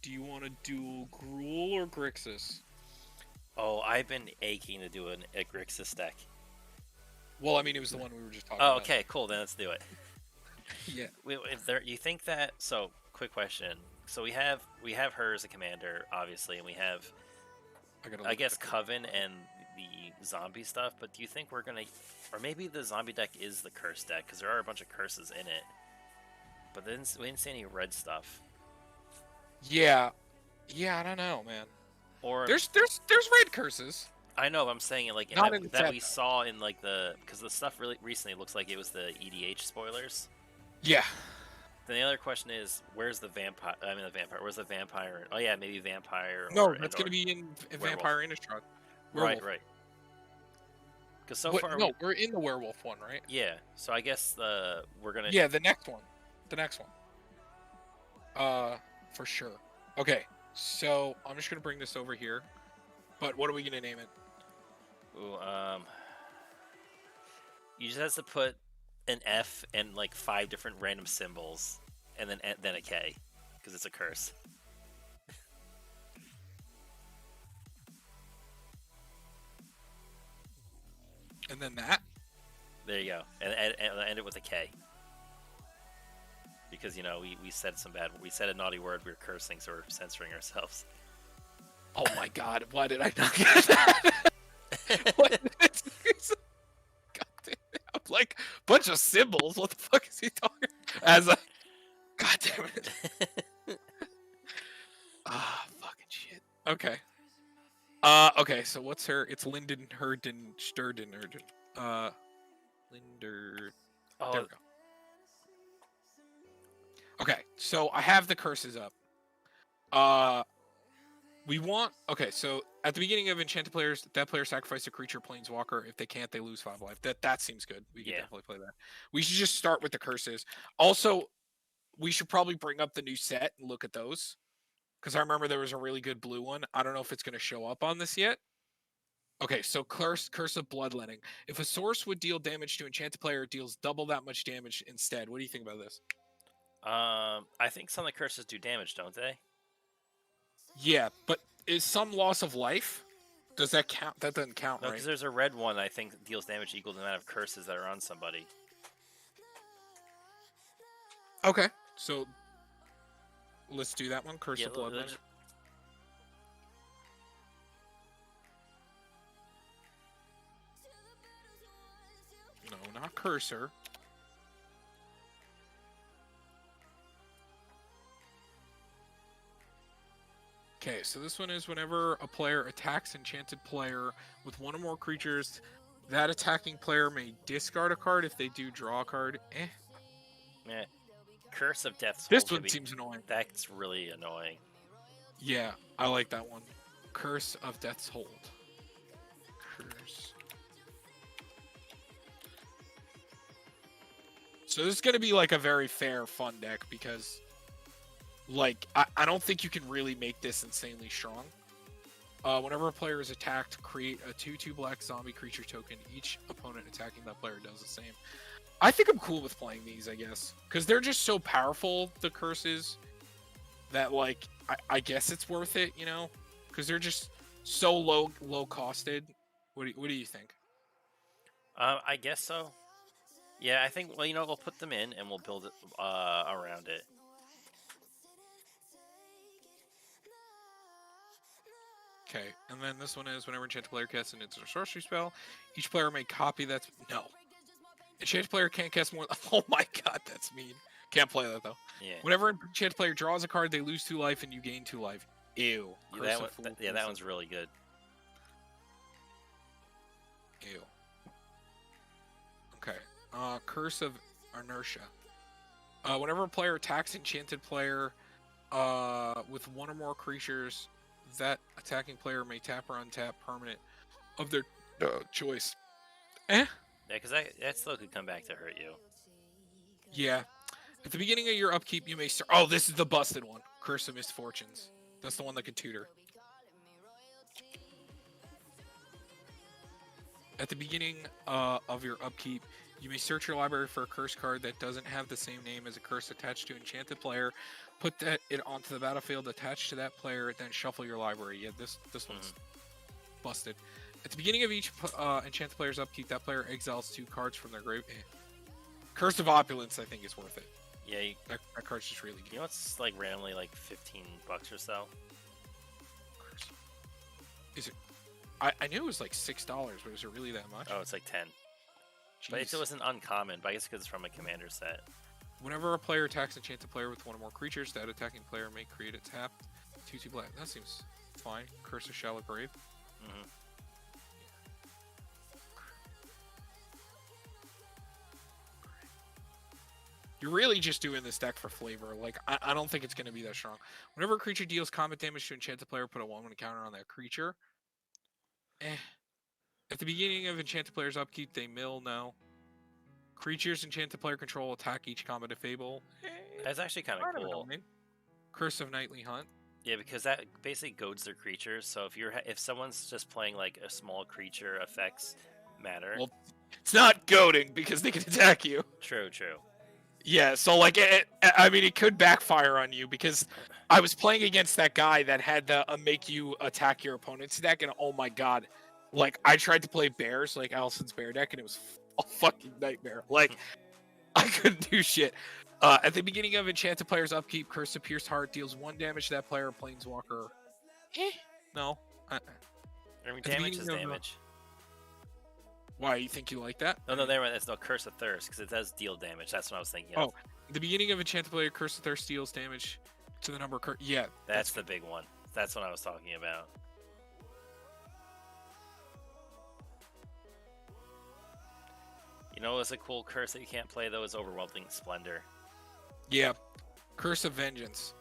Do you want to do Gruul or Grixis? Oh, I've been aching to do a Grixis deck. Well, I mean, it was the one we were just talking Oh, about. okay, cool. Then let's do it. Yeah. If there, you think that? So, quick question. So we have her as a commander, obviously, and we have, I guess, Coven and the zombie stuff. But do you think we're gonna, or maybe the zombie deck is the curse deck because there are a bunch of curses in it. But then we didn't see any red stuff. Yeah. Yeah, I don't know, man. Or There's red curses. I know I'm saying it like Not in the that set, we though. saw in like because the stuff really recently looks like it was the EDH spoilers. Yeah. Then the other question is, where's the vampire? I mean, the vampire. Where's the vampire? Oh yeah, maybe vampire No, or that's or gonna be in werewolf. Vampire Innistrad. Right, Werewolf. right. Because so What? far No, we're in the werewolf one, right? yeah. So I guess we're gonna. Yeah, the next one. The next one. For sure. Okay, so I'm just gonna bring this over here. But what are we gonna name it? Ooh, you just have to put an F and like 5 different random symbols, and then a K, because it's a curse. And then that. There you go, and end it with a K. Because we said we said a naughty word, we were cursing, so we're censoring ourselves. Oh my God! Why did I not get that? What? God damn it! I'm like bunch of symbols. What the fuck is he talking? As a God damn it! Fucking shit. Okay. Okay. So what's her? It's Linden, Herden, Sturden, Urden. Linder. Oh, There we go. Okay, so I have the curses up. We want. Okay, so at the beginning of enchanted players, that player sacrifice a creature planeswalker. If they can't, they lose 5 life. That seems good. We can definitely play that. We should just start with the curses. Also, we should probably bring up the new set and look at those. Because I remember there was a really good blue one. I don't know if it's going to show up on this yet. Okay, so curse of bloodletting. If a source would deal damage to enchanted player, it deals double that much damage instead. What do you think about this? I think some of the curses do damage, don't they? Yeah, but is some loss of life? Does that count? That doesn't count, No, right? because there's a red one I think that deals damage equal to the amount of curses that are on somebody. Okay, so let's do that one. Curse Yeah, of bloodletting. No, not cursor. Okay, so this one is whenever a player attacks enchanted player with one or more creatures, that attacking player may discard a card. If they do, draw a card. Yeah. Curse of Death's This Hold one seems annoying. That's really annoying. Yeah, I like that one. Curse of Death's Hold. Curse. So this is going to be like a very fair, fun deck because, like, I don't think you can really make this insanely strong. Whenever a player is attacked, create a 2/2 black zombie creature token. Each opponent attacking that player does the same. I think I'm cool with playing these, I guess, because they're just so powerful, the curses, that like I guess it's worth it, you know, because they're just so low costed. What do you think? I guess so. Yeah, I think. Well, we'll put them in and we'll build it around it. Okay, and then this one is whenever enchanted player casts an instant or sorcery spell, each player may copy that. No, enchanted player can't cast more. Oh my god, that's mean. Can't play that though. Yeah. Whenever an enchanted player draws a card, they lose 2 life and you gain 2 life. Ew. That one's really good. Ew. Okay. Curse of Inertia. Whenever a player attacks enchanted player with one or more creatures, that attacking player may tap or untap permanent of their choice. Yeah, because that still could come back to hurt you. Yeah. At the beginning of your upkeep, you may start. Oh, this is the busted one. Curse of Misfortunes. That's the one that can tutor. At the beginning of your upkeep, You may search your library for a curse card that doesn't have the same name as a curse attached to an enchanted player. Put it onto the battlefield attached to that player, then shuffle your library. Yeah, this one's busted. At the beginning of each enchanted player's upkeep, that player exiles 2 cards from their grave. Curse of Opulence, I think, is worth it. Yeah, that card's just really good. You know what's like randomly like $15 or so? Curse. Is it? I knew it was like $6, but is it really that much? Oh, it's like 10. Jeez. But it wasn't uncommon, but I guess because it's from a commander set. Whenever a player attacks an enchanted player with one or more creatures, that attacking player may create a tapped 2/2 black. That seems fine. Curse of Shallow Grave. You're really just doing this deck for flavor. Like, I don't think it's going to be that strong. Whenever a creature deals combat damage to an enchanted player, put a 1/1 counter on that creature. At the beginning of enchanted player's upkeep, they mill now. Creatures enchanted player control attack each combat fable. That's actually kind of cool. Curse of Nightly Hunt. Yeah, because that basically goads their creatures. So if someone's just playing like a small creature, effects matter. Well, it's not goading because they can attack you. True. Yeah, so like, I mean, it could backfire on you because I was playing against that guy that had the make you attack your opponent's deck, and oh my god, like I tried to play bears, like Allison's bear deck, and it was a fucking nightmare. Like, I couldn't do shit. At the beginning of enchanted player's upkeep, Curse of Pierced Heart deals 1 damage to that player, planeswalker. No. I mean, damage is damage. Why, you think you like that? No, there. It's no Curse of Thirst because it does deal damage. That's what I was thinking of. Oh, at the beginning of enchanted player, Curse of Thirst deals damage to the number. Yeah, that's the big one. That's what I was talking about. You know, it's a cool curse that you can't play though is Overwhelming Splendor. Yeah, Curse of Vengeance.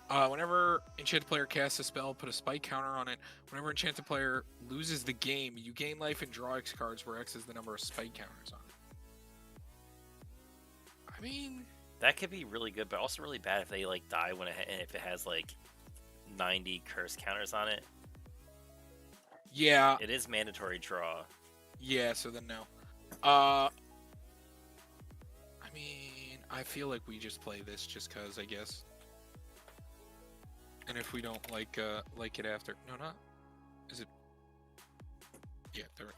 Whenever enchanted player casts a spell, put a spike counter on it. Whenever enchanted player loses the game, you gain life and draw X cards, where X is the number of spike counters on it. I mean, that could be really good, but also really bad if they like die if it has like 90 curse counters on it. Yeah, it is mandatory draw. Yeah, so then no. I mean, I feel like we just play this just cause, I guess. And if we don't like it after, no, not. Is it? Yeah, there.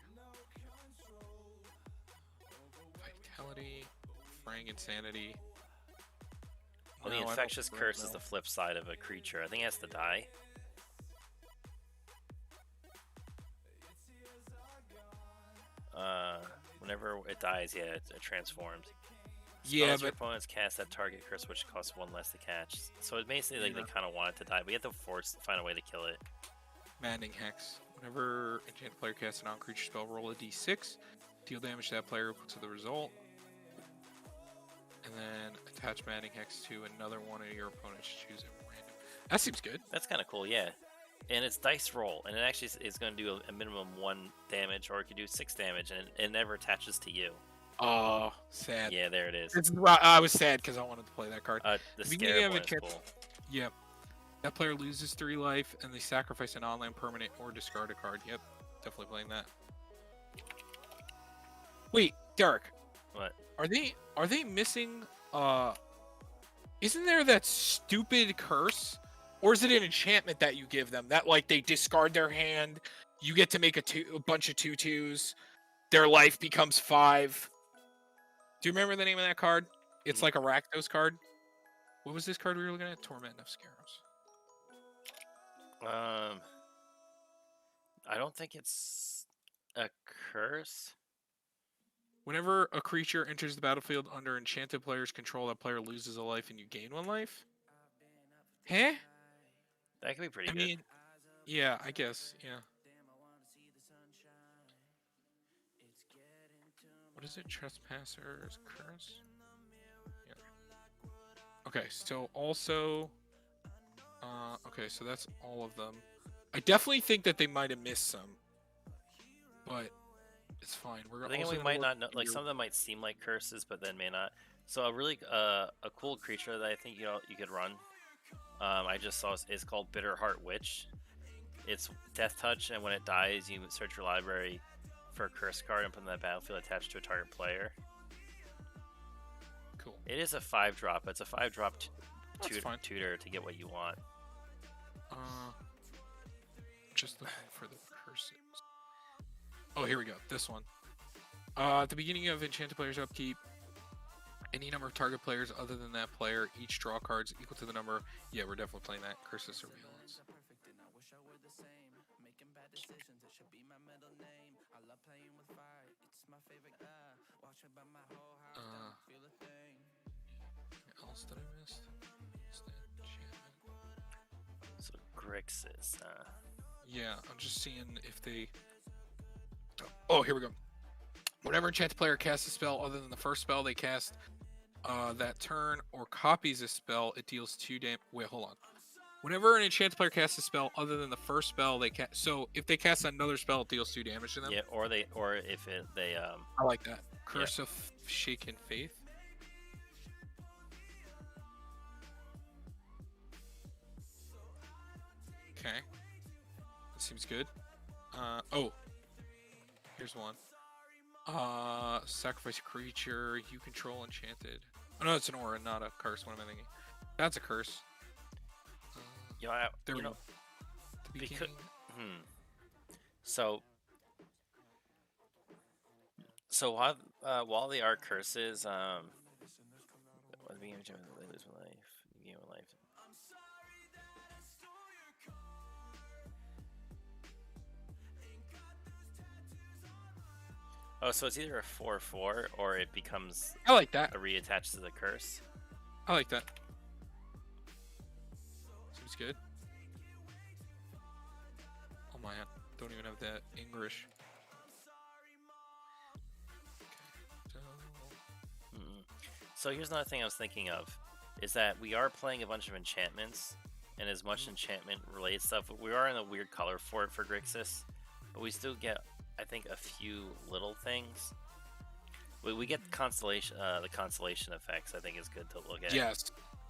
Vitality, Frang Insanity. Well, the Infectious Curse is the flip side of a creature. I think it has to die. Whenever it dies, yeah, it transforms. Yeah, but your opponents cast that target curse, which costs 1 less to catch. So it's basically like they kind of want it to die, but you have to find a way to kill it. Maddening Hex. Whenever enchanted player casts a non-creature spell, roll a d6, deal damage to that player equal to the result, and then attach Maddening Hex to another one of your opponents. Choose it random. That seems good. That's kind of cool, yeah. And it's dice roll, and it actually is going to do a minimum 1 damage, or it could do 6 damage, and it never attaches to you. Oh, sad. Yeah, there it is. I was sad because I wanted to play that card. The Scarab one is cool. Yeah. That player loses 3 life, and they sacrifice an on-land permanent or discard a card. Yep, definitely playing that. Wait, Derek. What? Are they missing? Isn't there that stupid curse, or is it an enchantment that you give them that like they discard their hand, you get to make a bunch of 2/2s, their life becomes 5. Do you remember the name of that card? It's like a Rakdos card. What was this card we were looking at? Torment of Scaros. I don't think it's a curse. Whenever a creature enters the battlefield under enchanted player's control, that player loses a life and you gain 1 life. Huh? That could be pretty good. I mean, yeah, I guess, yeah. What is it? Trespasser's Curse? Yeah. Okay, so also... okay, so that's all of them. I definitely think that they might have missed some. But it's fine. I think we might not know. Like, some of them might seem like curses, but then may not. So a really a cool creature that I think you could run. I just saw is called Bitterheart Witch. It's Death Touch, and when it dies, you search your library for a curse card and put it in that battlefield attached to a target player. Cool. It is a 5-drop. It's a 5-drop tutor to get what you want. Just looking for the curses. Oh, here we go. This one. At the beginning of enchanted player's upkeep, any number of target players other than that player each draw cards equal to the number. Yeah, we're definitely playing that. Curse of Surveillance. Else that I missed? So Grixis. Yeah, I'm just seeing if they. Oh, here we go. Whenever enchanted player casts a spell other than the first spell they cast that turn or copies a spell, it deals 2 damage. Wait, hold on. Whenever an enchanted player casts a spell other than the first spell they cast, so if they cast another spell, it deals 2 damage to them. Yeah, or if they. I like that. Curse of Shaken Faith. Okay, that seems good. Oh, here's one. Sacrifice a creature you control enchanted. Oh no, it's an aura, not a curse. What am I thinking? That's a curse. There we go. So while they are curses, at the beginning of they lose one life. You gain 1 life. Oh, so it's either a 4/4 or it becomes. I like that. Reattached to the curse. I like that. Seems good. Oh my, don't even have that English. So here's another thing I was thinking of, is that we are playing a bunch of enchantments, and as much enchantment related stuff, we are in a weird color for it for Grixis, but we still get, I think, a few little things. We get the constellation effects. I think is good to look at.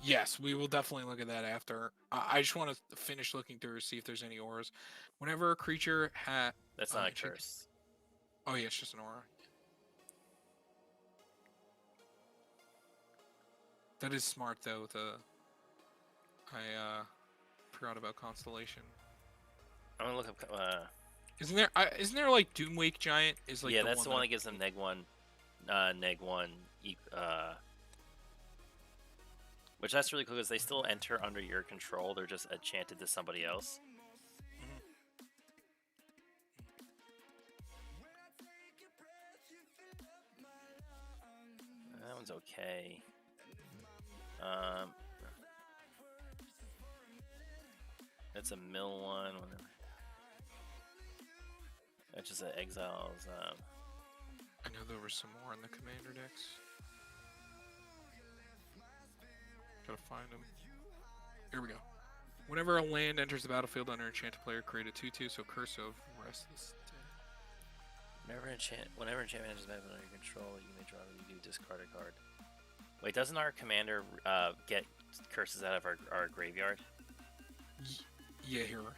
Yes, we will definitely look at that after. I just want to finish looking through to see if there's any auras. Whenever a creature has... That's not a curse. Oh yeah, it's just an aura. That is smart though. I forgot about constellation. I'm gonna look up. Isn't there like Doomwake Giant? Is like that's the one that gives them -1, -1. Which that's really cool because they still enter under your control. They're just enchanted to somebody else. That one's okay. That's a mill one. Whatever. That's just an exiles. I know there were some more in the commander decks. Gotta find them. Here we go. Whenever a land enters the battlefield under enchanted player, create a 2/2. So Curse of Restless Dead. Whenever enchantment enters the battlefield under your control, you may draw. You do discard a card. Wait, doesn't our commander get curses out of our graveyard? Yeah, here.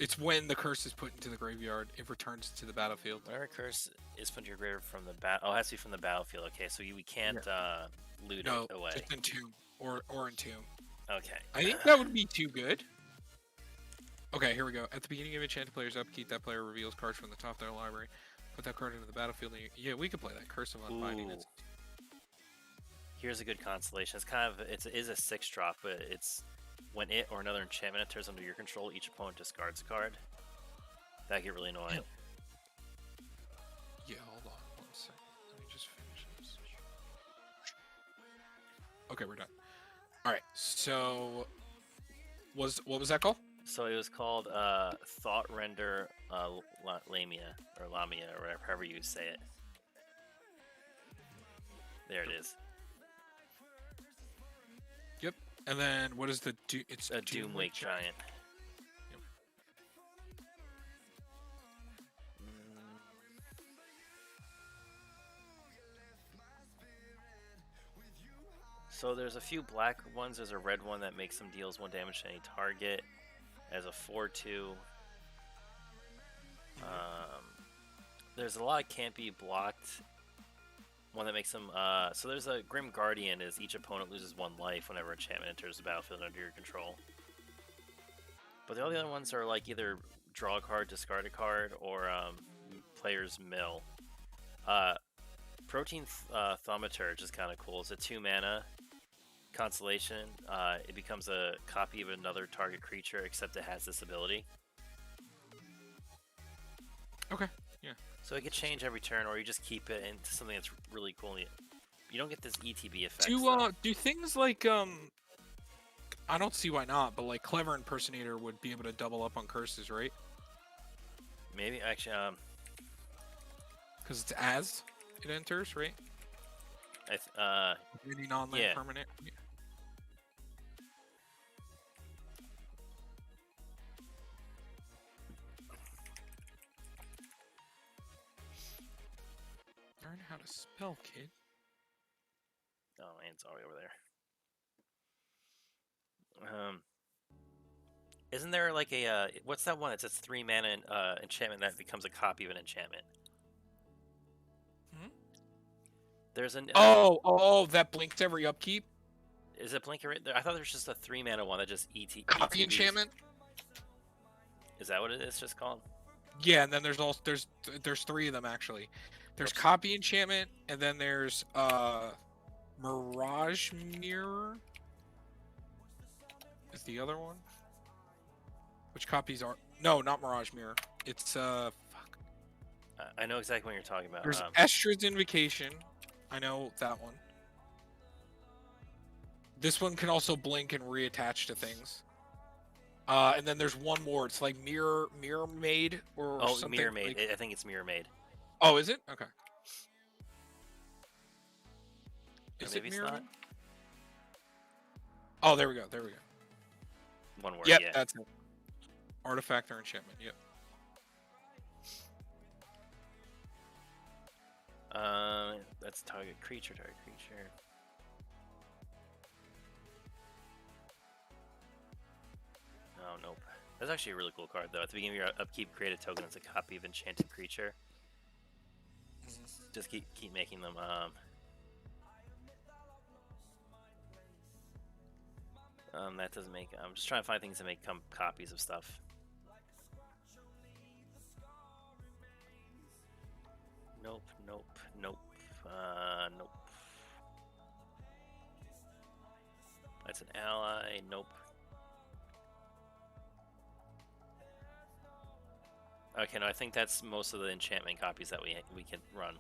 It's when the curse is put into the graveyard, it returns to the battlefield. Whenever a curse is put into your graveyard from the oh, it has to be from the battlefield. Okay, so we can't loot it away. Just in tomb or in tomb. Okay. I think that would be too good. Okay, here we go. At the beginning of enchanted player's upkeep, that player reveals cards from the top of their library. Put that card into the battlefield. And yeah, we could play that. Curse of Unbinding. Here's a good constellation. It's kind of it is a 6-drop, but it's when it or another enchantment enters under your control, each opponent discards a card. That get really annoying. Yeah, hold on 1 second. Let me just finish this. Okay, we're done. All right. So, what was that called? So it was called Thought Render Lamia or Lamia or whatever, however you say it. There it is. Yep. And then what is the it's a Doomwake Giant. Yep. So there's a few black ones. There's a red one that makes them deals 1 damage to any target. As a 4/2. There's a lot of can't be blocked One that makes them. So there's a Grim Guardian. Is each opponent loses 1 life whenever enchantment enters the battlefield under your control. But the other ones are like either draw a card, discard a card, or player's mill. Protein Thaumaturge is kind of cool. It's a 2 mana constellation. It becomes a copy of another target creature, except it has this ability. Okay. Yeah. So it could change every turn, or you just keep it into something that's really cool. You don't get this ETB effect. Do things like I don't see why not, but like Clever Impersonator would be able to double up on curses, right? Maybe actually, because it's as it enters, right? Any non-land permanent. Yeah. Learn how to spell, kid. Oh, and it's already over there. Isn't there like a what's that one? It's a 3 mana enchantment that becomes a copy of an enchantment. There's an that blinks every upkeep. Is it blinking right there? I thought there was just a 3 mana one that just copy ETBs. enchantment. Is that what it is? Just called? Yeah, and then there's 3 of them actually. There's copy enchantment, and then there's Mirage Mirror. Is the other one? Which copies are? No, not Mirage Mirror. It's fuck. I know exactly what you're talking about. There's Estra's Invocation. I know that one. This one can also blink and reattach to things. And then there's one more. It's like Mirror Maid or something. Mirror Maid. Like... I think it's Mirror Maid. Oh, is it? Okay. Is it Mirror Maid? Oh, there we go. There we go. One word. Yep, yeah. That's it. Artifact or enchantment. Yep. That's target creature. Oh, nope. That's actually a really cool card, though. At the beginning of your upkeep, create a token that's a copy of enchanted creature. Just keep making them. That doesn't make. I'm just trying to find things that make copies of stuff. Nope. Nope. That's an ally. Nope. Okay, no, I think that's most of the enchantment copies that we can run.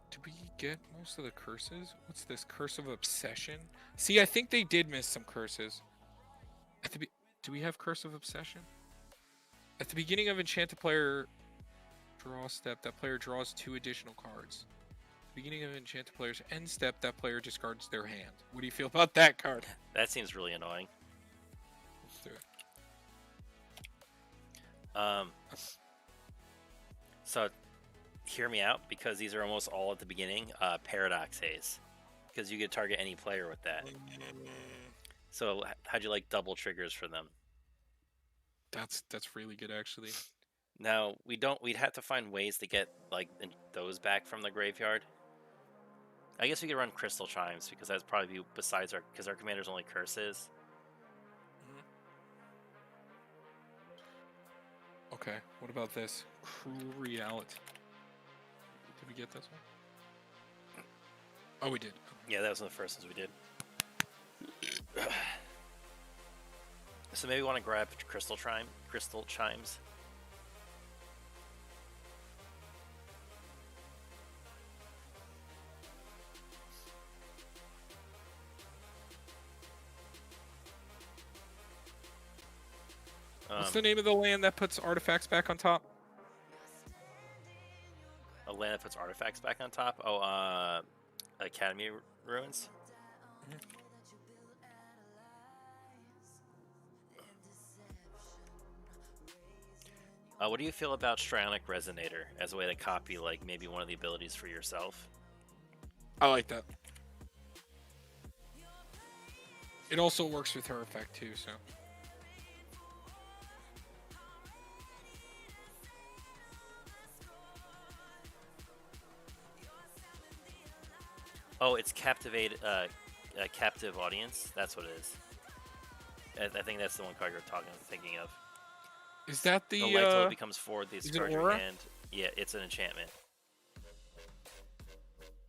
Did we get most of the curses? What's this? Curse of Obsession? See, I think they did miss some curses. Do we have Curse of Obsession? At the beginning of Enchanted Player draw step, that player draws 2 additional cards. At the beginning of Enchanted Player's end step, that player discards their hand. What do you feel about that card? That seems really annoying. Let's do it. So hear me out, because these are almost all at the beginning. Paradox Haze, because you could target any player with that. So how'd you like double triggers for them? That's really good, actually. Now we'd have to find ways to get like those back from the graveyard. I guess we could run Crystal Chimes, because that's probably besides because our commander's only curses. Okay, what about this? Cruel Reality. Did we get this one? Oh, we did. Yeah, that was one of the first ones we did. So maybe we want to grab Crystal Chimes. What's the name of the land that puts artifacts back on top? A land that puts artifacts back on top? Oh, Academy Ruins? What do you feel about Strionic Resonator as a way to copy, like, maybe one of the abilities for yourself? I like that. It also works with her effect, too, so... Oh, it's captivate a captive audience. That's what it is. I think that's the one card you're thinking of. Is that the light total becomes 4, the is it discard your aura? hand. Yeah, it's an enchantment.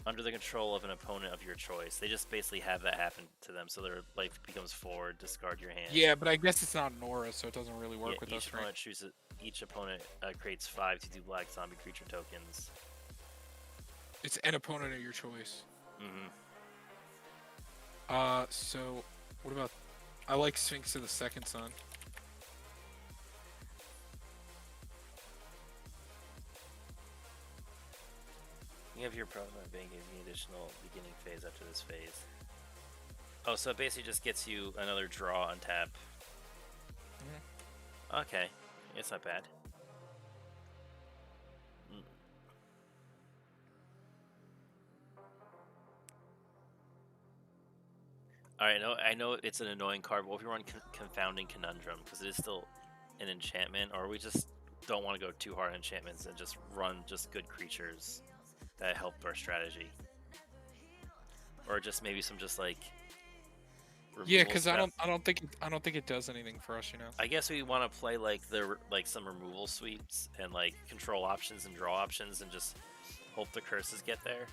Under the control of an opponent of your choice. They just basically have that happen to them, so their life becomes 4, discard your hand. Yeah, but I guess it's not an aura, so it doesn't really work with us, right? Each opponent creates 5 2/2 black zombie creature tokens. It's an opponent of your choice. Mm-hmm. So, what about... I like Sphinx of the Second Son. You have your problem being an additional beginning phase after this phase. Oh, so it basically just gets you another draw on tap. Mm-hmm. Okay, it's not bad. Alright, I know it's an annoying card, but what if we run Confounding Conundrum? Because it is still an enchantment, or we just don't want to go too hard on enchantments and just run just good creatures that help our strategy. Or just maybe some just like... Yeah, because I don't think it does anything for us, you know. I guess we want to play like some removal sweeps and like control options and draw options and just hope the curses get there.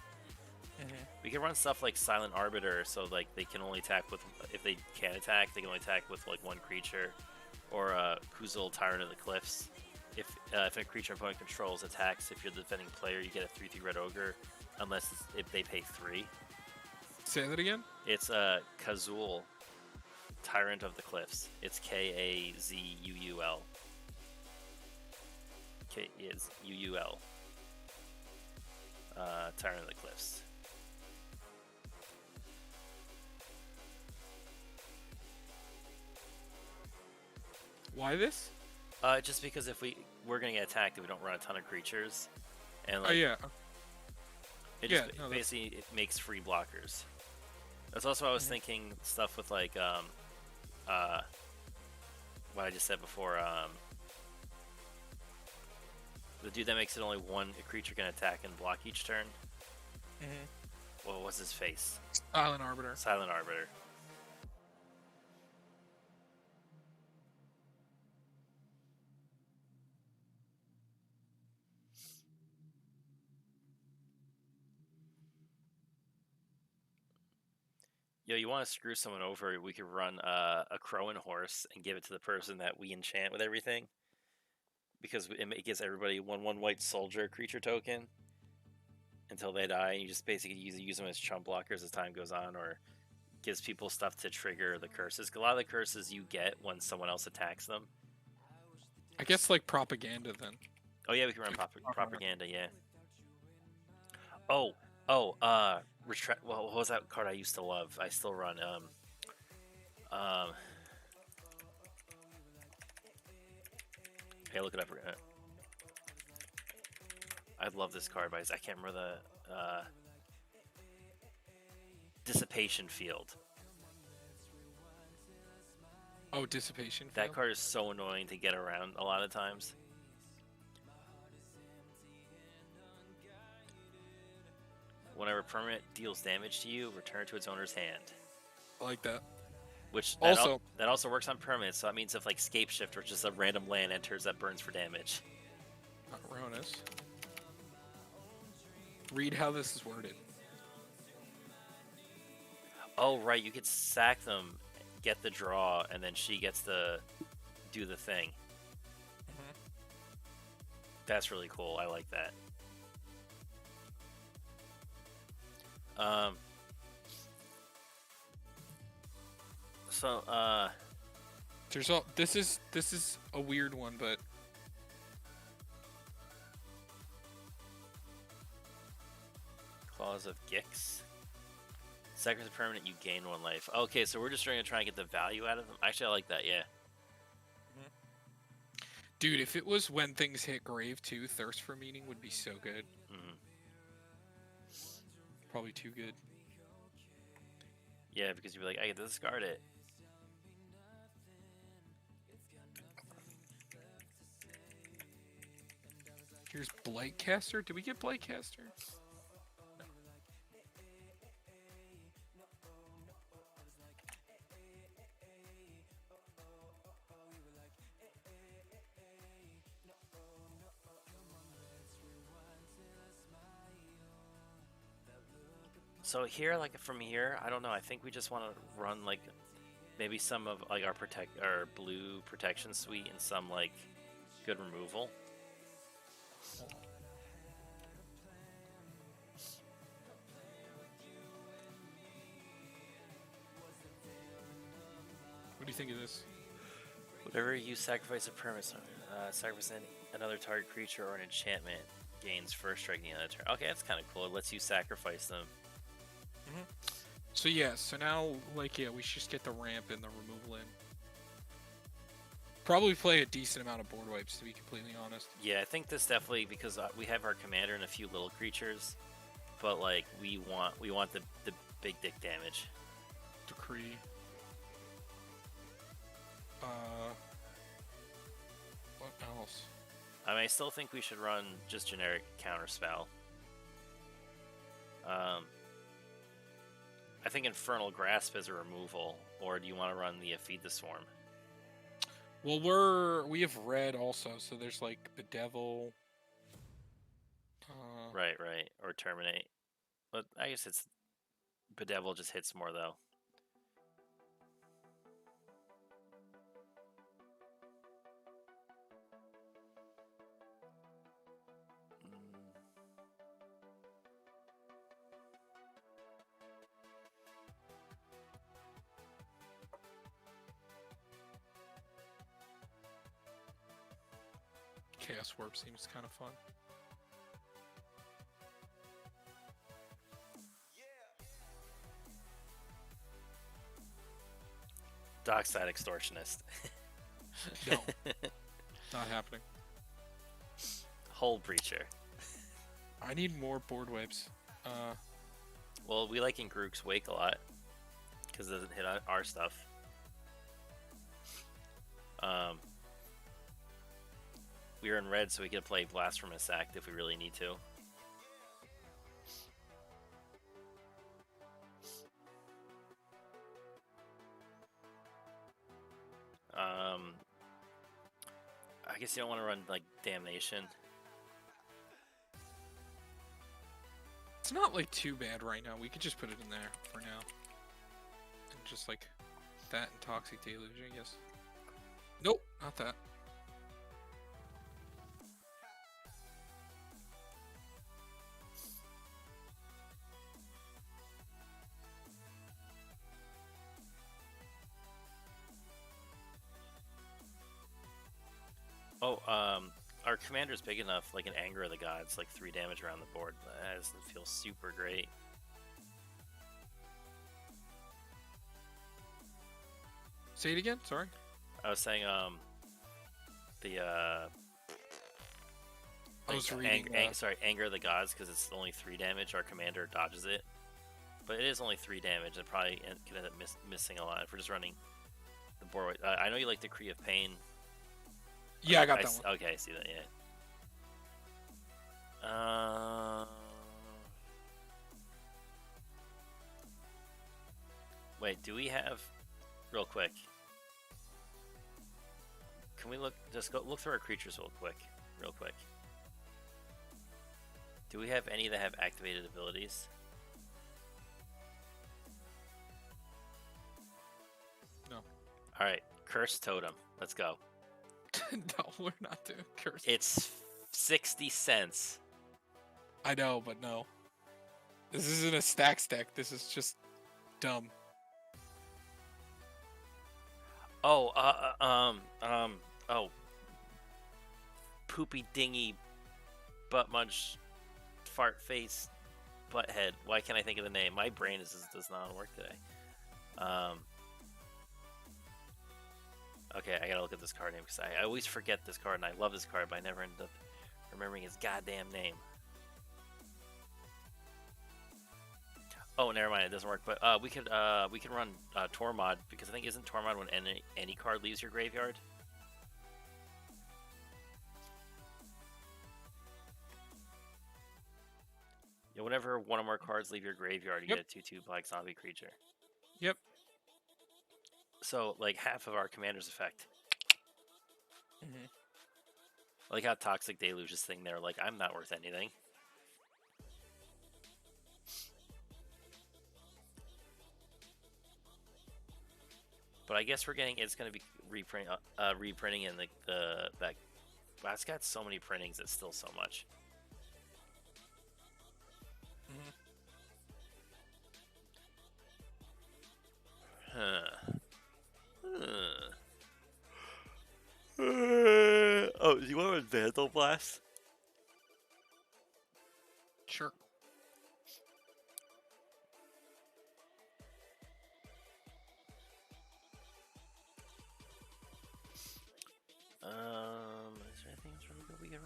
Mm-hmm. We can run stuff like Silent Arbiter, so like they can only attack with, if they can attack, they can only attack with like one creature, or Kuzul, Tyrant of the Cliffs. If a creature opponent controls attacks, if you're the defending player, you get a 3/3 red ogre, unless if they pay 3. Say that again. It's Kazul, Tyrant of the Cliffs. It's Kazuul. K is Uul. Tyrant of the Cliffs. Why this? Just because if we're gonna get attacked if we don't run a ton of creatures, and like, oh yeah, basically it makes free blockers. That's also what I was thinking, stuff with like what I just said before, the dude that makes it only one creature can attack and block each turn. Well, what's his face? Silent Arbiter. Silent Arbiter. Yo, you want to screw someone over, we could run a Crow and Horse and give it to the person that we enchant with everything. Because it gives everybody 1/1 white soldier creature token until they die, and you just basically use them as chump blockers as time goes on, or gives people stuff to trigger the curses. A lot of the curses you get when someone else attacks them. I guess like propaganda then. Oh yeah, we can run propaganda, yeah. Well, what was that card I used to love? I still run, okay, look it up. I love this card, but I can't remember the, Dissipation Field. Oh, Dissipation Field? That card is so annoying to get around a lot of times. Whenever permanent deals damage to you, return it to its owner's hand. I like that. Which that also works on permanents, so that means if like Scape Shift or just a random land enters, that burns for damage. Ronus. Read how this is worded. Oh right, you could sack them, get the draw, and then she gets to do the thing. That's really cool. I like that. This is a weird one, but Claws of Gix. Sacrifice a permanent, you gain 1 life. Okay, so we're just going to try and get the value out of them. Actually, I like that, yeah. Dude, if it was when things hit grave too, Thirst for Meaning would be so good. Probably too good. Yeah, because you'd be like, I get to discard it. Here's Blightcaster. Did we get Blightcaster? No. So here, like from here, I don't know. I think we just want to run like maybe some of like our blue protection suite and some like good removal. What do you think of this? Whenever you sacrifice a permanent, sacrifice another target creature or an enchantment gains first strike the other turn. Okay, that's kind of cool. It lets you sacrifice them. So yeah, so now like we should just get the ramp and the removal in. Probably play a decent amount of board wipes, to be completely honest. Yeah, I think this definitely, because we have our commander and a few little creatures, but like we want the big dick damage. Decree. What else? I mean, I still think we should run just generic counterspell. I think Infernal Grasp is a removal, or do you want to run the Feed the Swarm? Well, we have red also, so there's like Bedevil. Right, or Terminate. But I guess it's Bedevil just hits more though. Chaos Warp seems kind of fun. Dockside Extortionist. No. Not happening. Hull Breacher. I need more board wipes. Well, we like Ingruk's Wake a lot, because it doesn't hit our stuff. We are in red, so we can play Blasphemous Act if we really need to. I guess you don't want to run like Damnation. It's not like too bad right now. We could just put it in there for now. And just like that and Toxic Deluge, I guess. Nope, not that. Oh, our commander's big enough, like an Anger of the Gods, like 3 damage around the board. That doesn't feel super great. Say it again, sorry. I was saying, I was reading. Sorry, Anger of the Gods, because it's only 3 damage. Our commander dodges it, but it is only 3 damage. It probably could end up missing a lot if we're just running the board. I know you like Decree of Pain. Yeah, I got that one. Okay, I see that. Yeah. Wait, do we have? Real quick. Can we look? Just go look through our creatures real quick. Do we have any that have activated abilities? No. All right, Curse Totem. Let's go. No, we're not doing curse. It's 60 cents. I know, but no. This isn't a stack deck. This is just dumb. Oh, poopy dingy, butt munch, fart face, butthead. Why can't I think of the name? My brain does not work today. Okay, I gotta look at this card name because I always forget this card and I love this card, but I never end up remembering his goddamn name. Oh, never mind, it doesn't work. But we could run Tormod, because I think isn't Tormod when any card leaves your graveyard? Yeah, whenever one or more cards leave your graveyard, you get a 2/2 black zombie creature. Yep. So like half of our commander's effect. Mm-hmm. Like how Toxic Deluge is thing there. Like I'm not worth anything. But I guess it's gonna be reprinting in that. Wow, it's got so many printings. It's still so much. Huh. Oh, do you want to run Vandal Blast? Sure. Is there anything else really good we can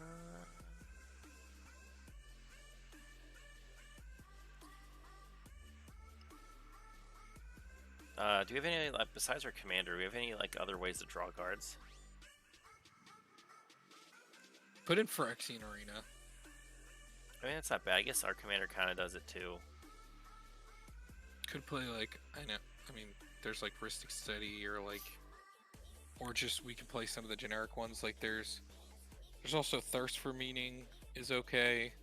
run? Do we have any, like, besides our commander, do we have any, like, other ways to draw cards? Put in Phyrexian Arena. I mean, it's not bad. I guess our commander kind of does it too. Could play, like, I mean, there's, like, Ristic Study, or, like, or just, we could play some of the generic ones, like, there's also Thirst for Meaning is okay.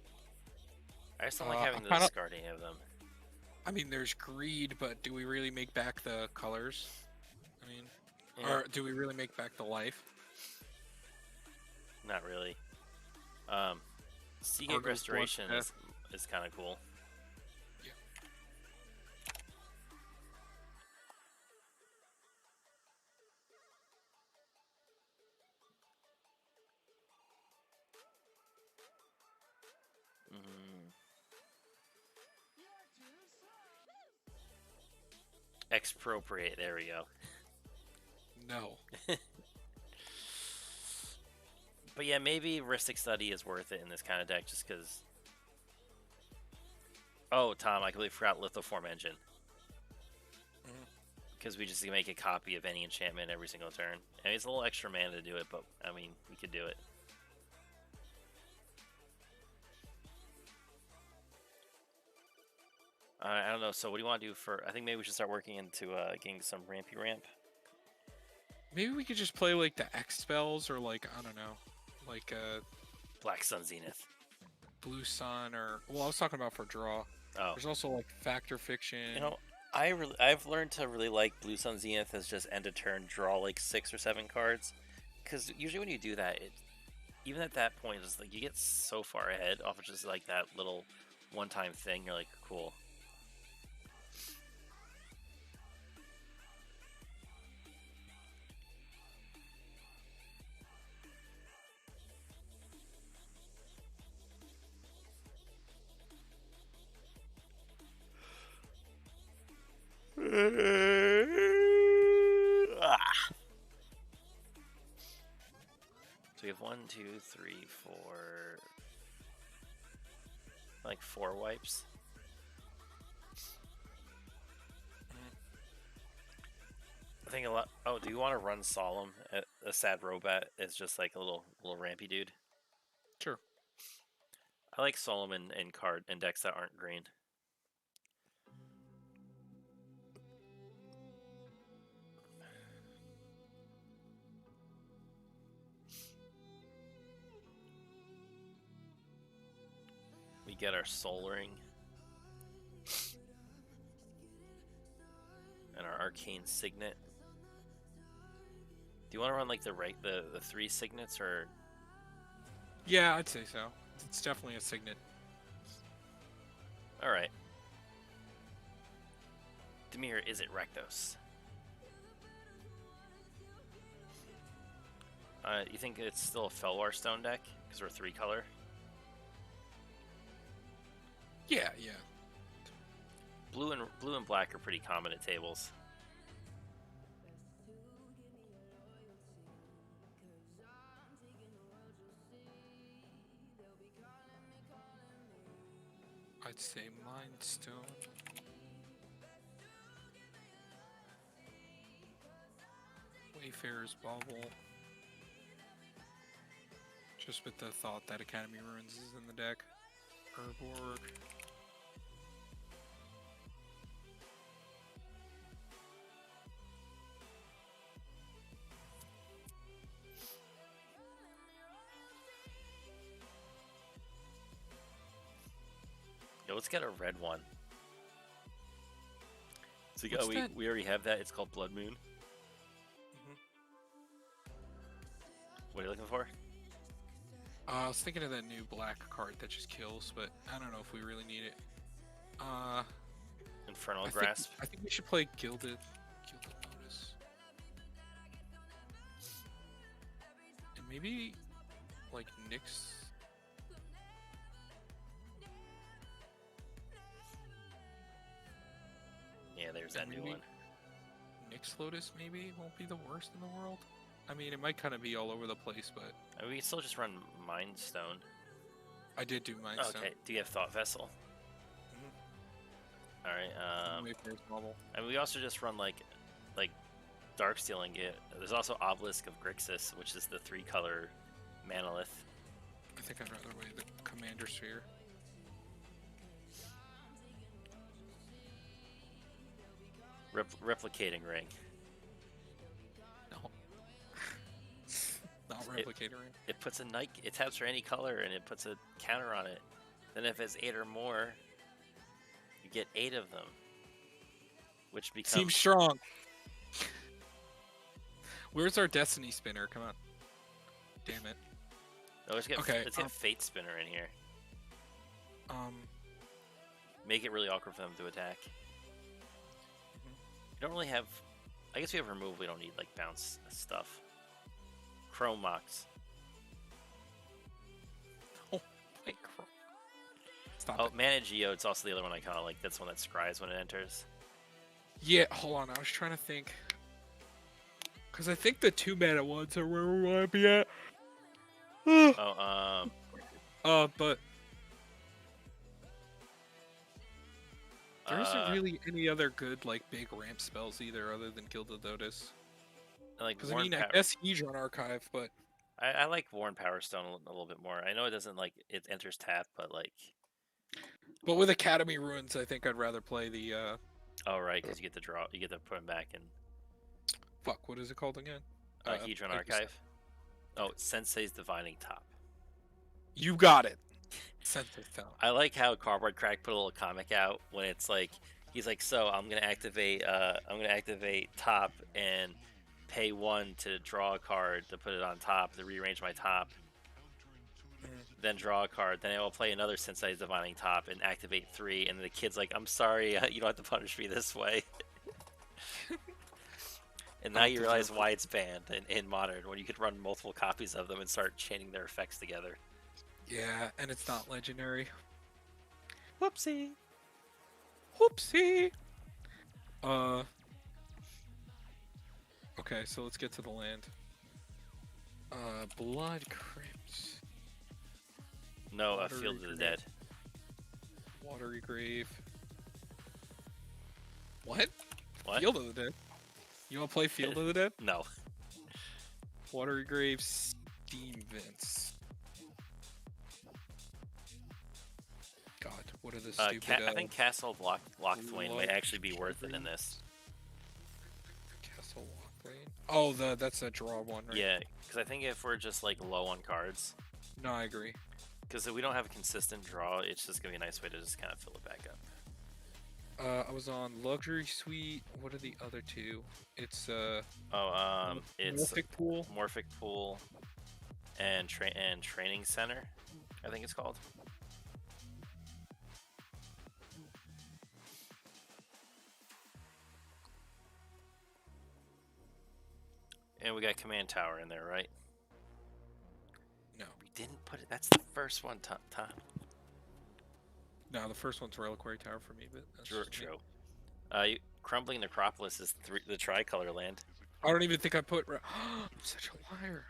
I just don't like having to discard any of them. I mean, there's Greed, but do we really make back the colors? I mean, yeah. Or do we really make back the life? Not really. Seagate Restoration is kind of cool. Yeah. Expropriate, there we go. No. But yeah, maybe Ristic Study is worth it in this kind of deck just because... Oh, Tom, I completely forgot Lithoform Engine. Because we just make a copy of any enchantment every single turn. And it's a little extra mana to do it, but, I mean, we could do it. I don't know, so what do you want to do for... I think maybe we should start working into getting some Rampy Ramp. Maybe we could just play, like, the X spells, or, like, I don't know, like, Black Sun Zenith. Blue Sun, or... Well, I was talking about for draw. Oh. There's also, like, Factor Fiction. You know, I've learned to really like Blue Sun Zenith as just end of turn, draw, like, 6 or 7 cards. Because usually when you do that, even at that point, it's like, you get so far ahead off of just, like, that little one-time thing. You're like, cool. So we have 1, 2, 3, 4, like 4 wipes. I think a lot. Oh, do you want to run Solemn? A sad robot is just like a little rampy dude. Sure. I like Solemn in card and decks that aren't green. We get our Soul Ring and our Arcane Signet. Do you want to run like the 3 signets, or? Yeah, I'd say so. It's definitely a signet. All right. Demir, is it Rakdos? You think it's still a Felwar Stone deck because we're 3 color? Yeah. Blue and black are pretty common at tables. I'd say Mind Stone. Wayfarer's Bauble. Just with the thought that Academy Ruins is in the deck. Urborg. Yo, let's get a red one. So What's we already have that. It's called Blood Moon. What are you looking for? I was thinking of that new black card that just kills, but I don't know if we really need it. Infernal Grasp. I think we should play Gilded Lotus. And maybe like Nyx. Yeah, there's that new one. Nyx Lotus maybe won't be the worst in the world. I mean, it might kind of be all over the place, but I mean, we can still just run Mind Stone. I did do Mind Stone. Okay, do you have Thought Vessel? Mm-hmm. Alright, and we also just run like Dark Stealing it. There's also Obelisk of Grixis, which is the 3-color Manolith. I think I'd rather play the Commander Sphere. Replicating Ring. No. Not Replicating Ring. It puts a night. It taps for any color and it puts a counter on it. Then if it's 8 or more, you get 8 of them. Which becomes... Seems strong. Where's our Destiny Spinner? Come on. Damn it. No, let's get Fate Spinner in here. Make it really awkward for them to attack. You don't really have... I guess we have removal. We don't need, like, bounce stuff. Chrome Mox. Oh, wait, Chrome. Stop it. Mana Geode's also the other one I kind of like. That's the one that scries when it enters. Yeah, hold on. I was trying to think. Because I think the 2-mana ones are where we want to be at. But... There isn't really any other good, like, big ramp spells either, other than Gilded Lotus. Because, I mean, I guess Hedron Archive, but... I like Worn Power Stone a little bit more. I know it doesn't, like, it enters tap, but, like... But with Academy Ruins, I think I'd rather play the, Oh, right, because you get to draw... You get to put them back in... Fuck, what is it called again? Hedron Archive. Oh, Sensei's Divining Top. You got it. I like how Cardboard Crack put a little comic out when it's like he's like, so I'm gonna activate top and pay 1 to draw a card to put it on top to rearrange my top, then draw a card, then I will play another Sensei's Divining Top and activate 3, and the kid's like, I'm sorry, you don't have to punish me this way. And now you realize why it's banned in Modern, when you could run multiple copies of them and start chaining their effects together. Yeah, and it's not legendary. Whoopsie. Whoopsie. Okay, so let's get to the land. Blood Crypt. No, Field of the Dead. Watery Grave. What? What? Field of the Dead. You want to play Field of the Dead? No. Watery Grave, Steam Vents. God, what are the stupid... I think Castle Lochthwain might actually be worth it in this. Castle Lochthwain? Oh, that's a draw one, right? Yeah, because I think if we're just like low on cards... No, I agree. Because if we don't have a consistent draw, it's just going to be a nice way to just kind of fill it back up. I was on Luxury Suite. What are the other two? It's it's Morphic Pool, and Training Center, I think it's called. And we got Command Tower in there, right? No, we didn't put it. That's the first one, Tom. No, the first one's Reliquary Tower for me, but that's true. Crumbling Necropolis is the tricolor land. I don't even think I put... I'm such a liar.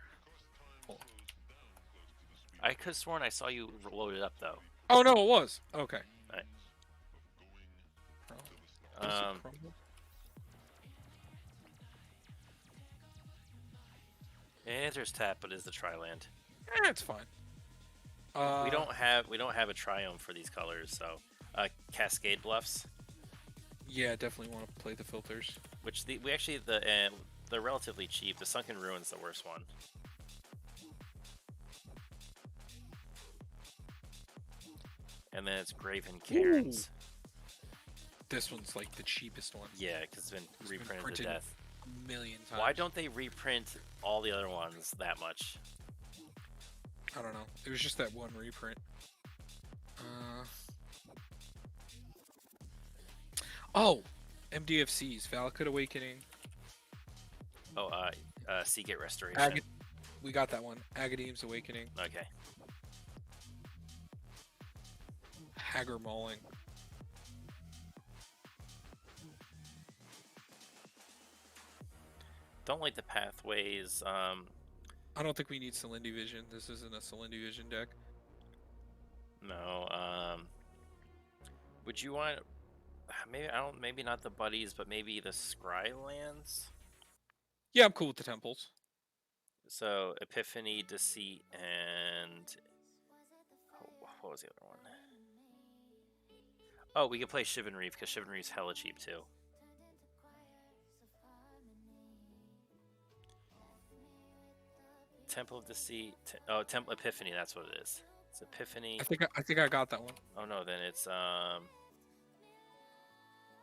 I could have sworn I saw you load it up, though. Oh, no, it was. Okay. Alright. It enters tap, but is the tri-land. It's fine. We don't have a triome for these colors, so Cascade Bluffs. Yeah, definitely want to play the filters. Which they're relatively cheap. The Sunken Ruin's the worst one. And then it's Graven Cairns. This one's like the cheapest one. Yeah, because it's been reprinted to death. a million times. Why don't they reprint all the other ones that much? I don't know. It was just that one reprint. Oh, MDFCs, Valakut Awakening. Oh, Seagate Restoration. We got that one. Agadeem's Awakening. Okay. Hagar Mauling. Don't like the pathways. I don't think we need Lynde Vision. This isn't a Lynde Vision deck. No. Would you want? Maybe I don't. Maybe not the buddies, but maybe the Scry lands. Yeah, I'm cool with the temples. So Epiphany, Deceit, and what was the other one? Oh, we could play Shivan Reef because Shivan Reef's hella cheap too. Temple of Deceit. Temple Epiphany. That's what it is. It's Epiphany. I think I got that one. Oh no, then it's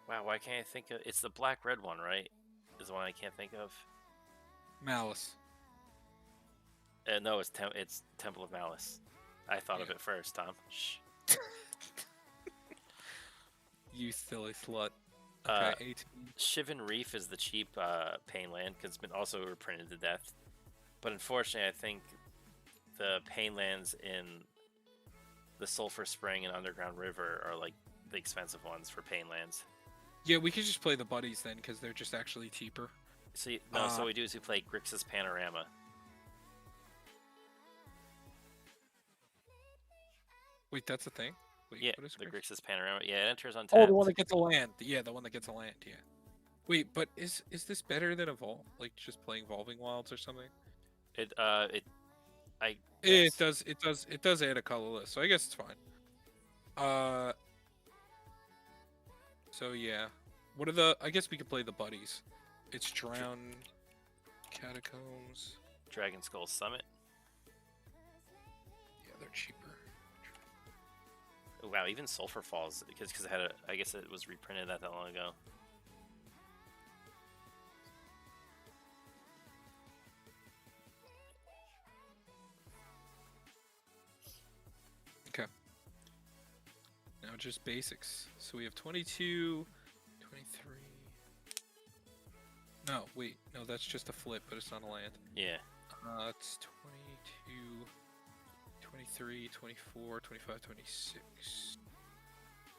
Wow, why can't I think of? It's the black red one, right? Is the one I can't think of. Malice. No, it's Temple of Malice. I thought of it first, Tom. Shh. You silly slut. Okay, 18. Shivan Reef is the cheap Pain land because it's been also reprinted to death. But unfortunately, I think the Pain lands in the Sulphur Spring and Underground River are like the expensive ones for Pain lands. Yeah, we could just play the buddies then because they're just actually cheaper. So so what we do is we play Grixis Panorama. Wait, that's a thing? Wait, Yeah, what is the Grixis? Grixis Panorama. Yeah, it enters on Oh, tap. the one that gets a land. Yeah, the one that gets a land. Yeah. Wait, but is this better than Evolve? Like just playing Evolving Wilds or something? It does add a colorless, so I guess it's fine. So yeah, what are the? I guess we could play the buddies. It's Drown, Catacombs. Dragon Skull Summit. Yeah, they're cheaper. Oh, wow, even Sulphur Falls because it had I guess it was reprinted that long ago. Okay. Now just basics. So we have 22, 23. No, wait. No, that's just a flip, but it's not a land. Yeah. It's 22, 23, 24, 25, 26.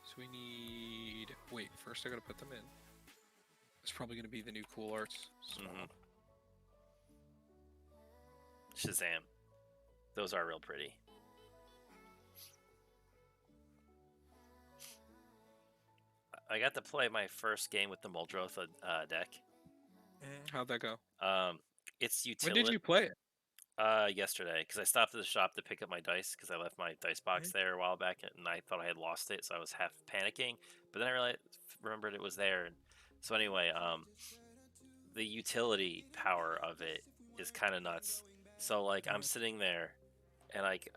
So we need... Wait, first I gotta put them in. It's probably gonna be the new cool arts. Shazam. Those are real pretty. I got to play my first game with the Muldrotha deck. How'd that go? It's utility. When did you play it? Yesterday, because I stopped at the shop to pick up my dice because I left my dice box there a while back and I thought I had lost it, so I was half panicking. But then I remembered it was there. And so anyway, the utility power of it is kind of nuts. So like I'm sitting there, and like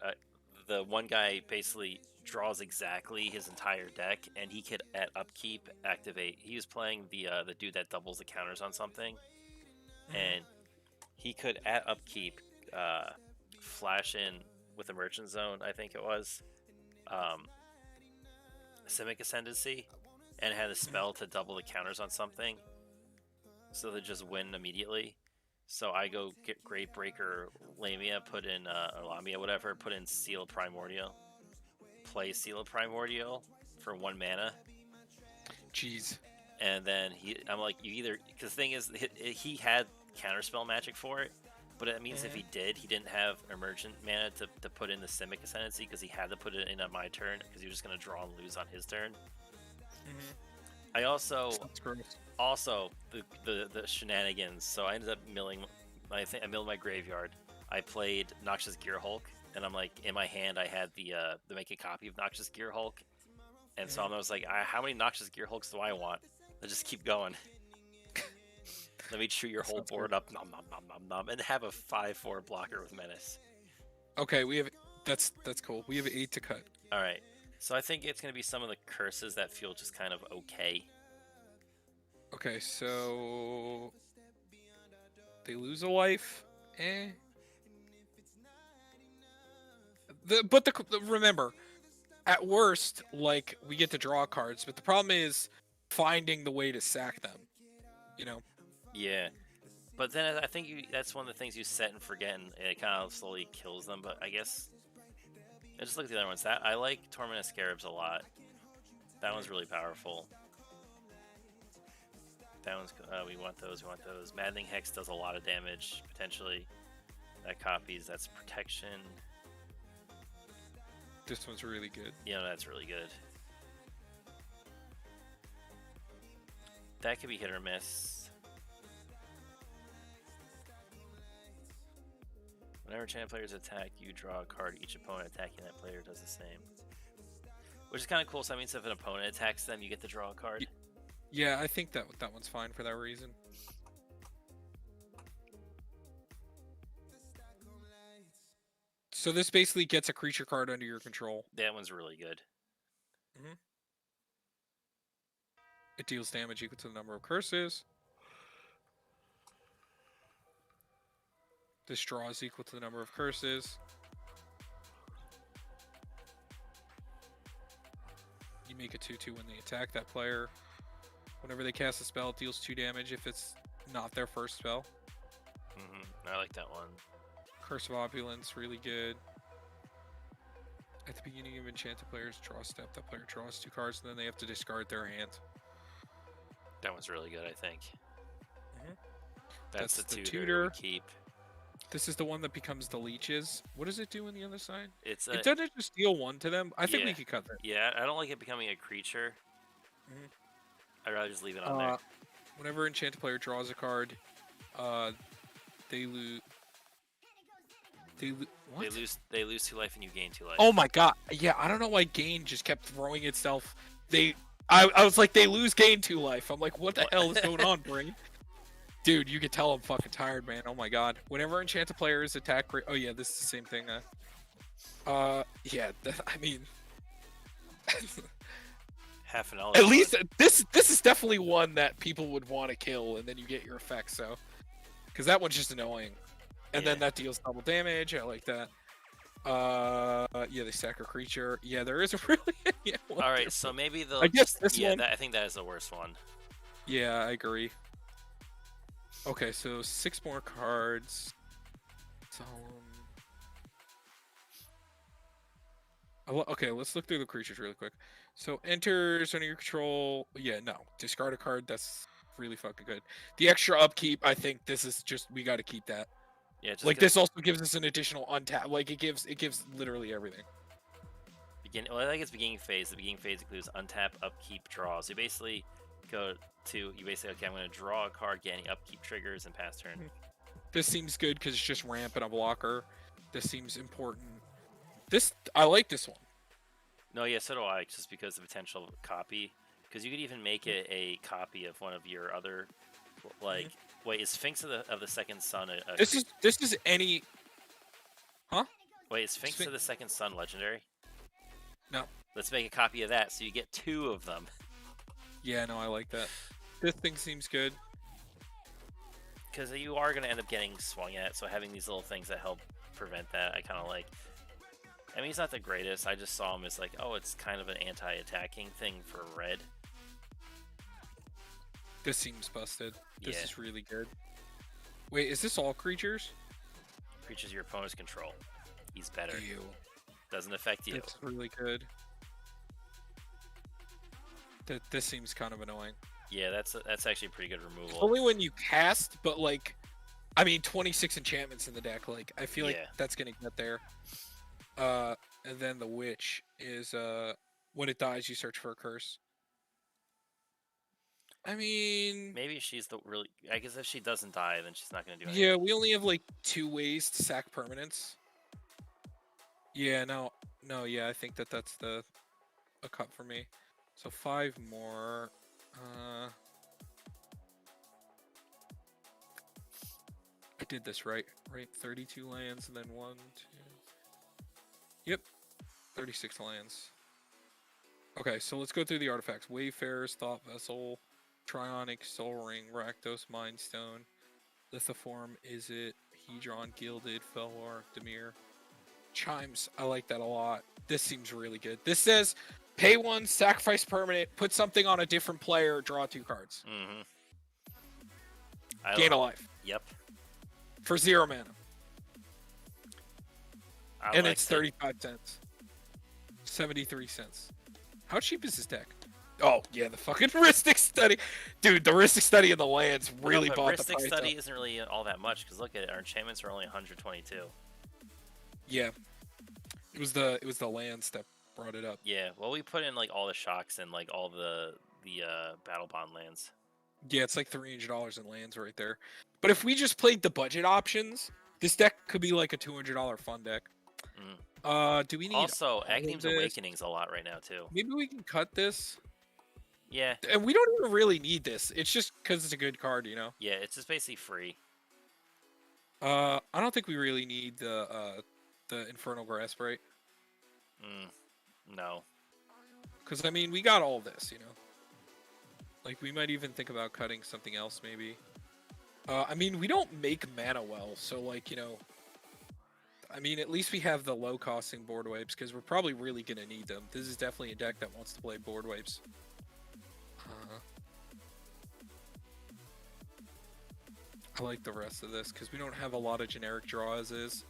the one guy basically draws exactly his entire deck, and he could at upkeep activate. He was playing the dude that doubles the counters on something, and he could at upkeep flash in with a Merchant Zone, I think it was, Simic Ascendancy, and had a spell to double the counters on something, so they just win immediately. So I go get Great Breaker Lamia, put in or Lamia, whatever, put in Seal Primordial, play Seal Primordial for 1 mana. Jeez. And then I'm like, you either, because the thing is, he had counterspell magic for it, but it means if he didn't have emergent mana to put in the Simic Ascendancy because he had to put it in on my turn because he was just going to draw and lose on his turn. I also the shenanigans. So I ended up milling. I milled my graveyard. I played Noxious Gear Hulk, and I'm like, in my hand I had the make a copy of Noxious Gear Hulk, and so I was like, how many Noxious Gear Hulks do I want? Let's just keep going. Let me chew your whole board up, nom nom nom nom nom, and have a 5/4 blocker with Menace. Okay, we have that's cool. We have 8 to cut. All right, so I think it's gonna be some of the curses that feel just kind of okay. Okay, so They lose a life. Eh. Remember, at worst, like, we get to draw cards, but the problem is finding the way to sack them. You know? Yeah. But then I think that's one of the things you set and forget, and it kind of slowly kills them. But I guess I just look at the other ones. That I like Tormented Scarabs a lot. That one's really powerful. That one's we want those. We want those. Maddening Hex does a lot of damage potentially. That copies. That's protection. This one's really good. Yeah, that's really good. That could be hit or miss. Whenever champion players attack, you draw a card. Each opponent attacking that player does the same. Which is kind of cool. So that means if an opponent attacks them, you get to draw a card. Yeah, I think that one's fine for that reason. So this basically gets a creature card under your control. That one's really good. Mm-hmm. It deals damage equal to the number of curses. This draw is equal to the number of curses. You make a 2/2 when they attack that player. Whenever they cast a spell, it deals 2 damage if it's not their first spell. I like that one. Curse of Opulence, really good. At the beginning of enchanted players, draw a step. That player draws 2 cards, and then they have to discard their hand. That one's really good, I think. That's the tutor we keep. This is the one that becomes the leeches. What does it do on the other side? It doesn't just deal 1 to them. I think we could cut that. Yeah, I don't like it becoming a creature. I'd rather just leave it on there. Whenever enchanted player draws a card, they lose. What? They lose 2 life and you gain 2 life. Oh my god! Yeah, I don't know why gain just kept throwing itself. I was like, they lose gain 2 life. I'm like, what the hell is going on, brain? Dude, you can tell I'm fucking tired, man. Oh my god. Whenever enchanted players attack, oh yeah, this is the same thing. Yeah. I mean, half an hour. At least this is definitely one that people would want to kill, and then you get your effect. So, because that one's just annoying, and then that deals double damage. I like that. Yeah, they sack a creature. Yeah, there is a really. Yeah, all right, so maybe the. I guess this one. I think that is the worst one. Yeah, I agree. Okay, so 6 more cards. Okay, let's look through the creatures really quick. So enters under your control. Yeah, no. Discard a card. That's really fucking good. The extra upkeep, I think this is just, we got to keep that. Yeah, just like this also gives us an additional untap. Like it gives literally everything. Well, I think it's beginning phase. The beginning phase includes untap, upkeep, draw. So you basically okay, I'm going to draw a card, get any upkeep triggers, and pass turn. This seems good because it's just ramp and a blocker. This seems important. I like this one. No, yeah, so do I, just because of the potential copy. Because you could even make it a copy of one of your other, like, wait, is Sphinx of the Second Sun this is any, huh? Wait, is Sphinx of the Second Sun legendary? No. Let's make a copy of that, so you get 2 of them. Yeah, no, I like that. This thing seems good. Because you are going to end up getting swung at, so having these little things that help prevent that, I kind of like. I mean, he's not the greatest. I just saw him as like, oh, it's kind of an anti-attacking thing for red. This seems busted. This is really good. Wait, is this all creatures? Creatures your opponents control. He's better. Ew. Doesn't affect you. That's really good. This seems kind of annoying. Yeah, that's actually a pretty good removal. Only when you cast, but like, I mean, 26 enchantments in the deck. Like, I feel like that's gonna get there. And then the witch is when it dies, you search for a curse. I mean, maybe she's the really. I guess if she doesn't die, then she's not gonna do anything. Yeah, we only have like 2 ways to sack permanents. Yeah, no, yeah, I think that's a cut for me. So 5 more. I did this right? 32 lands and then 1, 2. Yep, 36 lands. Okay, so let's go through the artifacts. Wayfarer's Thought Vessel, Trionic, Soul Ring, Rakdos, Mind Stone, Lithoform, Is It, Hedron, Gilded, Felwar, Demir. Chimes, I like that a lot. This seems really good. This says, pay 1, sacrifice permanent, put something on a different player, draw 2 cards. Mm-hmm. Gain a life. Yep. For 0 mana. And it's 35 it. cents. 73 cents. How cheap is this deck? Oh, yeah, the fucking Heuristic Study. Dude, the Heuristic Study in the lands really bought the price up. Heuristic Study isn't really all that much, because look at it, our enchantments are only 122. Yeah. It was the lands that brought it up. Yeah, well, we put in, like, all the shocks and, like, all the Battle Bond lands. Yeah, it's like $300 in lands right there. But if we just played the budget options, this deck could be like a $200 fun deck. Do we need... Also, Aghanim Awakening's a lot right now, too. Maybe we can cut this. Yeah. And we don't even really need this. It's just because it's a good card, you know? Yeah, it's just basically free. I don't think we really need the Infernal Grasp, right? No. Because, I mean, we got all this, you know? Like, we might even think about cutting something else, maybe. I mean, we don't make mana well, so, like, you know... I mean, at least we have the low-costing board wipes, because we're probably really going to need them. This is definitely a deck that wants to play board wipes. I like the rest of this, because we don't have a lot of generic draw as is.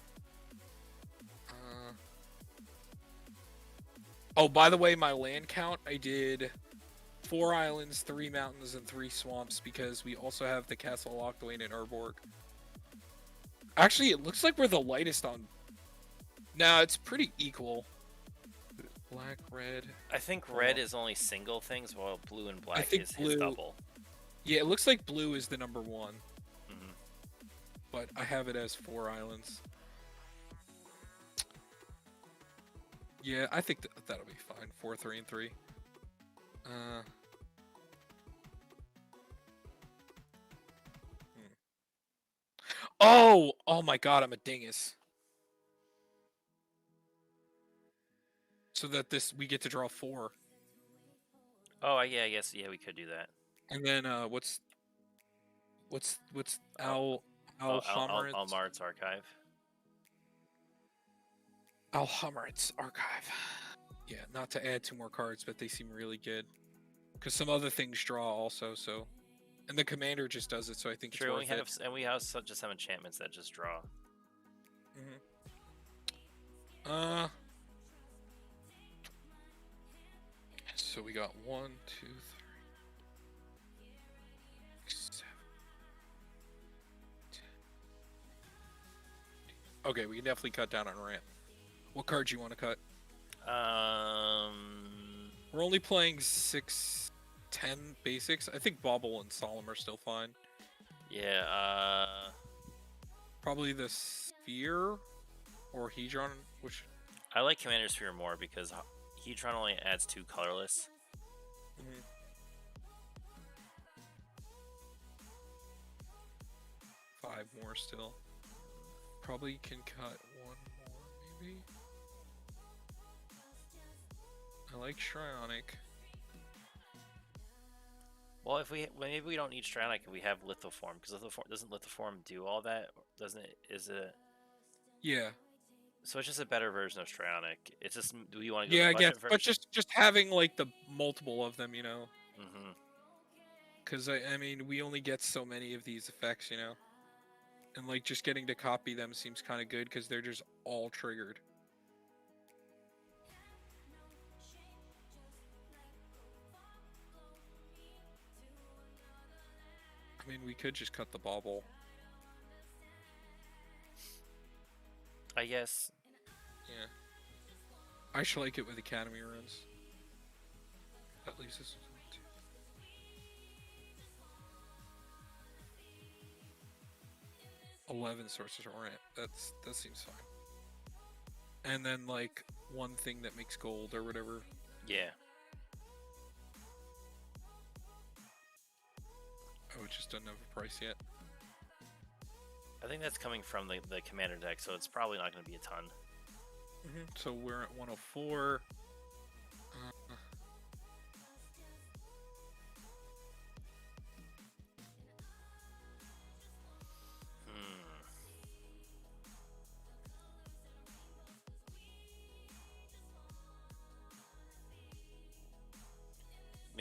Oh, by the way, my land count, I did 4 islands, 3 mountains, and 3 swamps, because we also have the Castle Lochthwain and Urborg. Actually, it looks like we're the lightest on... Nah, it's pretty equal. Black, red... I think red is only single things, while blue and black is double. Yeah, it looks like blue is the number 1. But I have it as 4 islands. Yeah, I think that'll be fine. 4, 3, and 3. Oh my god, I'm a dingus. So that we get to draw 4. Oh, yeah, I guess, yeah, we could do that. And then, what's Almarit's Archive. Almarit's Archive. Yeah, not to add 2 more cards, but they seem really good. Because some other things draw also, so... And the commander just does it, so I think it's worth it. And we have just some enchantments that just draw. So we got 1, 2, 3, 7, 10. Okay, we can definitely cut down on ramp. What cards you want to cut? We're only playing 6, 10 basics. I think Bauble and Solemn are still fine. Yeah, probably the Sphere or Hedron, which... I like Commander Sphere more because Hedron only adds 2 colorless. 5 more still. Probably can cut 1 more, maybe? I like Shrionic. Well, maybe we don't need Shrionic if we have Lithoform, because doesn't Lithoform do all that? Doesn't it? Is it? Yeah. So it's just a better version of Shrionic. It's just, do you want to go? Yeah, I guess, but just having like the multiple of them, you know. Because I mean, we only get so many of these effects, you know. And like just getting to copy them seems kind of good because they're just all triggered. I mean, we could just cut the Bauble. I guess. Yeah. I should like it with Academy runes. At least this is 11 sources of ramp. That seems fine. And then like 1 thing that makes gold or whatever. Yeah. Oh, it just doesn't have a price yet. I think that's coming from the commander deck, so it's probably not going to be a ton. So we're at 104.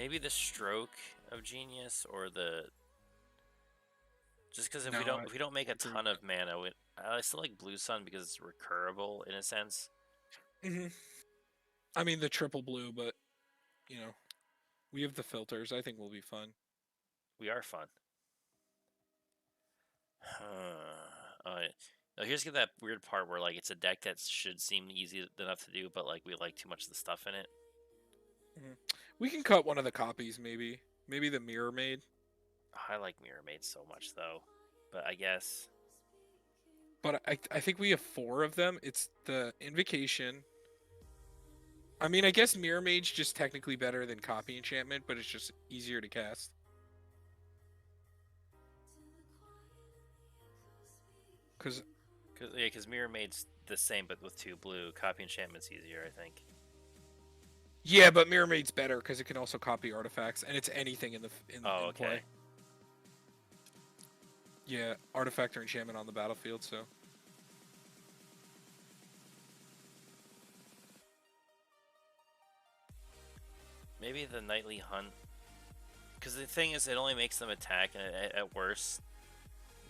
Maybe the Stroke of Genius or the. Just because No, if we don't make a agree ton with of mana, I still like Blue Sun because it's recurable in a sense. that. I mean the triple blue, but you know, we have the filters. I think we'll be fun. We are fun. Alright. Now here's that weird part where like it's a deck that should seem easy enough to do, but like we like too much of the stuff in it. We can cut one of the copies, maybe. Maybe the Mirror Maid. I like Mirror Maid so much though, but I guess. But I think we have 4 of them. It's the Invocation. I mean, I guess Mirror Maid's just technically better than Copy Enchantment, but it's just easier to cast. Because Mirror Maid's the same but with 2 blue. Copy Enchantment's easier, I think. Yeah, but Mirror Maid's better because it can also copy artifacts, and it's anything in okay. play. Yeah, artifact or enchantment on the battlefield, so. Maybe the Nightly Hunt. Because the thing is, it only makes them attack, and at worst,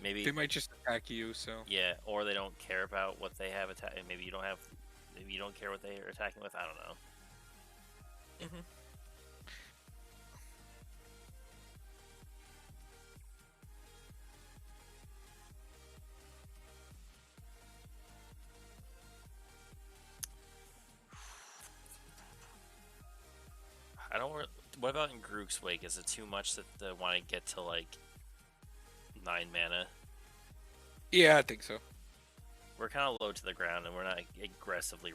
maybe they might just attack you. So yeah, or they don't care about what they have attack. Maybe you don't have. Maybe you don't care what they are attacking with. I don't know. I don't. What about in Grook's Wake? Is it too much that they want to get to like 9 mana? Yeah, I think so. We're kind of low to the ground, and we're not aggressively